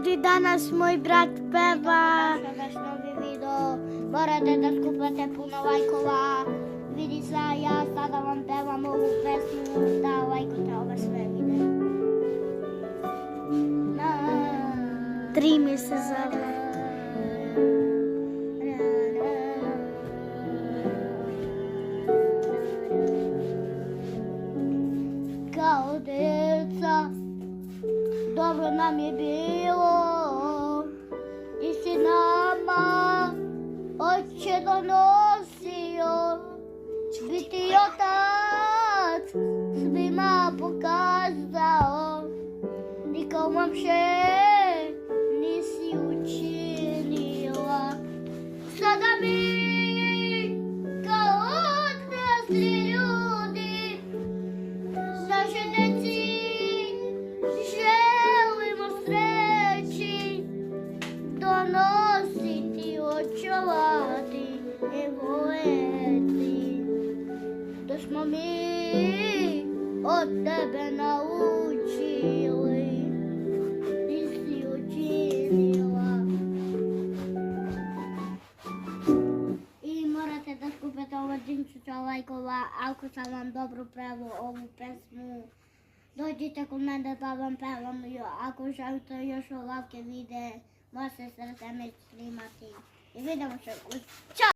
ljudi, danas moj brat peva. Naš novi video, morate da skupate puno lajkova. Vidi se, ja sada vam pevam ovu pesmu, da lajkujte ove sve videe. 3 mi se zove. Kao deca, dobro nam je bilo, i si nama oče donosio, biti otac svima pokazao, nikom uopće nisi učinila. Sada mi kao odrasli ljudi našoj deci želimo sreći, donositi, očuvati i voleti. Da smo mi od tebe naučili, nisi učinila. I morate da skupete ovo 1000 lajkova ako sam vam dobro preveo ovu pesmu. Dođite kod mene da vam pevam, ako želite još ovakve videe, možete se neće snimati. I vidimo se. Ćao!